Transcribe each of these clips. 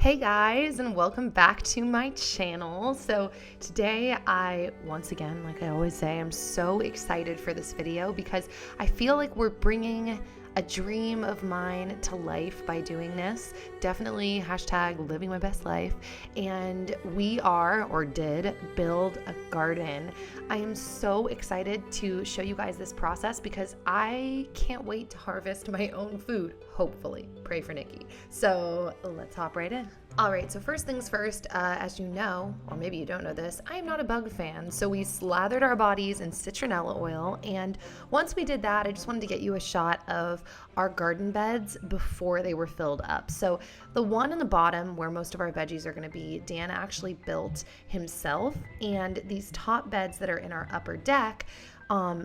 Hey guys, and welcome back to my channel. So today once again, like I always say, I'm so excited for this video because I feel like we're bringing a dream of mine to life by doing this. Definitely hashtag living my best life. And we did build a garden. I am so excited to show you guys this process because I can't wait to harvest my own food, hopefully. Pray for Nikki. So let's hop right in. All right, so first things first, as you know, or maybe you don't know this, I am not a bug fan. So we slathered our bodies in citronella oil. And once we did that, I just wanted to get you a shot of our garden beds before they were filled up. So the one on the bottom where most of our veggies are going to be, Dan actually built himself. And these top beds that are in our upper deck,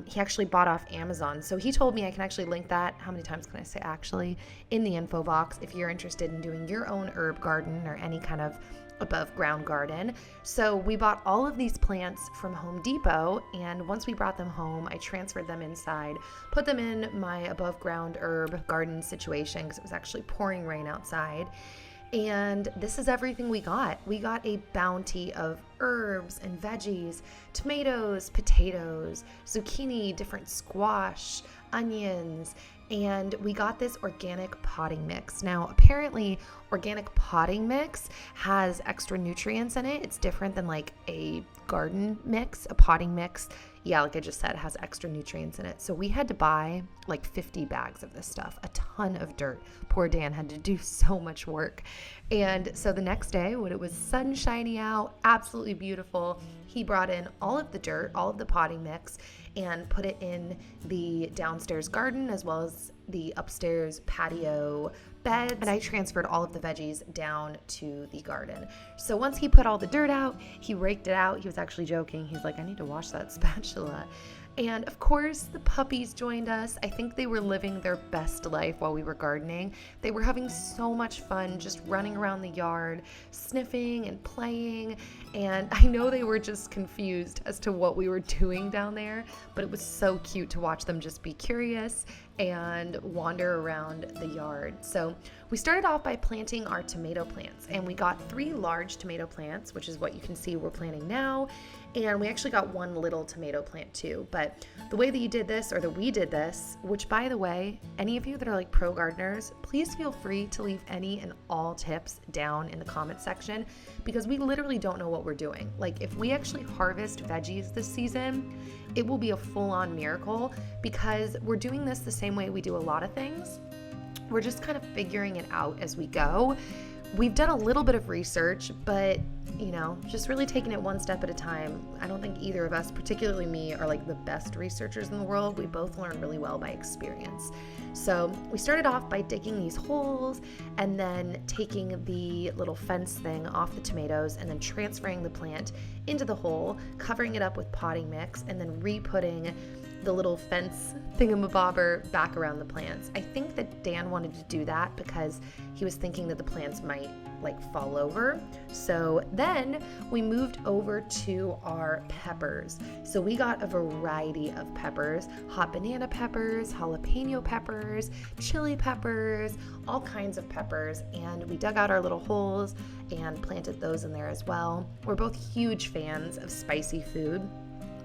he actually bought off Amazon. So he told me I can actually link that. How many times can I say actually? In the info box if you're interested in doing your own herb garden or any kind of above ground garden. So we bought all of these plants from Home Depot, and once we brought them home, I transferred them inside, put them in my above ground herb garden situation because it was actually pouring rain outside. And this is everything we got. We got a bounty of herbs and veggies, tomatoes, potatoes, zucchini, different squash, onions, and we got this organic potting mix. Now, apparently, organic potting mix has extra nutrients in it. It's different than like a garden mix, a potting mix. Yeah, like I just said, it has extra nutrients in it. So we had to buy like 50 bags of this stuff, a ton of dirt. Poor Dan had to do so much work. And so the next day, when it was sunshiny out, absolutely beautiful, he brought in all of the dirt, all of the potting mix, and put it in the downstairs garden as well as the upstairs patio beds. And I transferred all of the veggies down to the garden. So once he put all the dirt out, he raked it out. He was actually joking. He's like, I need to wash that spatula. And of course, the puppies joined us. I think they were living their best life while we were gardening. They were having so much fun just running around the yard, sniffing and playing. And I know they were just confused as to what we were doing down there, but it was so cute to watch them just be curious and wander around the yard. So we started off by planting our tomato plants, and we got 3 large tomato plants, which is what you can see we're planting now. And we actually got 1 little tomato plant too. But the way that we did this, which by the way, any of you that are like pro gardeners, please feel free to leave any and all tips down in the comment section because we literally don't know what we're doing. Like if we actually harvest veggies this season, it will be a full-on miracle because we're doing this the same way we do a lot of things. We're just kind of figuring it out as we go. We've done a little bit of research, but just really taking it one step at a time. I don't think either of us, particularly me, are like the best researchers in the world. We both learn really well by experience. So we started off by digging these holes and then taking the little fence thing off the tomatoes and then transferring the plant into the hole, covering it up with potting mix, and then re-putting the little fence thingamabobber back around the plants. I think that Dan wanted to do that because he was thinking that the plants might like fall over. So then we moved over to our peppers. So we got a variety of peppers, hot banana peppers, jalapeno peppers, chili peppers, all kinds of peppers. And we dug out our little holes and planted those in there as well. We're both huge fans of spicy food.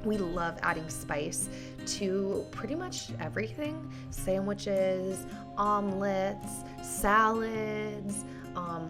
We love adding spice to pretty much everything. Sandwiches, omelets, salads.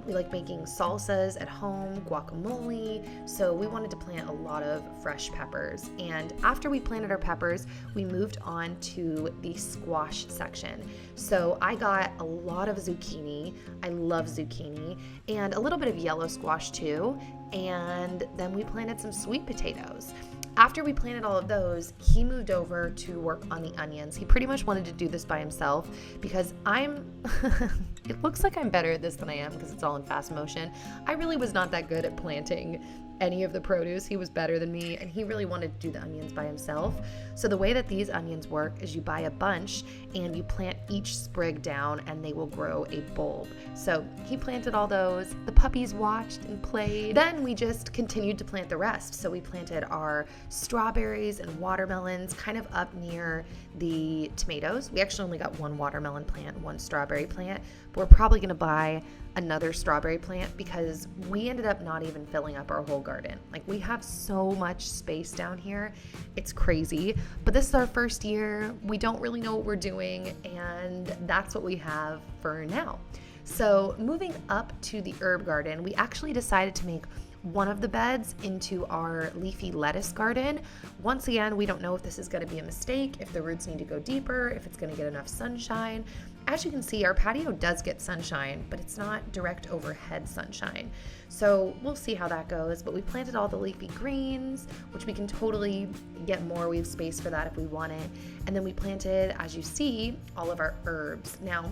We like making salsas at home, guacamole. So we wanted to plant a lot of fresh peppers. And after we planted our peppers, we moved on to the squash section. So I got a lot of zucchini. I love zucchini, and a little bit of yellow squash too. And then we planted some sweet potatoes. After we planted all of those, he moved over to work on the onions. He pretty much wanted to do this by himself because it looks like I'm better at this than I am because it's all in fast motion. I really was not that good at planting any of the produce. He was better than me, and he really wanted to do the onions by himself. So the way that these onions work is you buy a bunch and you plant each sprig down and they will grow a bulb. So he planted all those. The puppies watched and played. Then we just continued to plant the rest. So we planted our strawberries and watermelons kind of up near the tomatoes. We actually only got 1 watermelon plant, 1 strawberry plant, but we're probably going to buy another strawberry plant because we ended up not even filling up our whole garden. Like, we have so much space down here. It's crazy. But this is our first year. We don't really know what we're doing, and that's what we have for now. So moving up to the herb garden, we actually decided to make one of the beds into our leafy lettuce garden. Once again, we don't know if this is going to be a mistake, if the roots need to go deeper, if it's going to get enough sunshine. As you can see, our patio does get sunshine, but it's not direct overhead sunshine. So we'll see how that goes. But we planted all the leafy greens, which we can totally get more. We have space for that if we want it. And then we planted, as you see, all of our herbs. Now,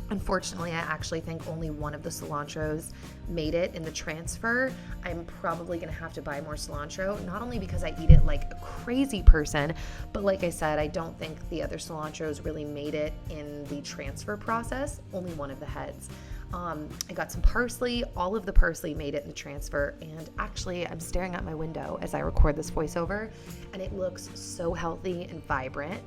unfortunately, I actually think only one of the cilantros made it in the transfer. I'm probably going to have to buy more cilantro, not only because I eat it like a crazy person, but like I said, I don't think the other cilantros really made it in the transfer process, only one of the heads. I got some parsley. All of the parsley made it in the transfer, and actually I'm staring out my window as I record this voiceover, and it looks so healthy and vibrant.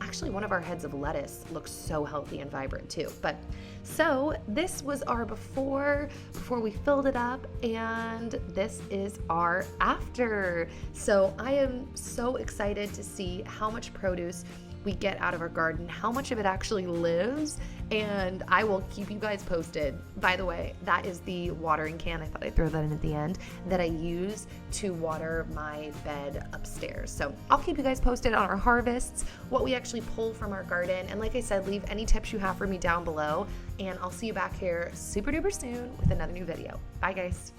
Actually, one of our heads of lettuce looks so healthy and vibrant too. But so this was our before we filled it up, and this is our after. So I am so excited to see how much produce we get out of our garden, how much of it actually lives, and I will keep you guys posted. By the way, that is the watering can, I thought I'd throw that in at the end, that I use to water my bed upstairs. So I'll keep you guys posted on our harvests, what we actually pull from our garden, and like I said, leave any tips you have for me down below, and I'll see you back here super duper soon with another new video. Bye guys.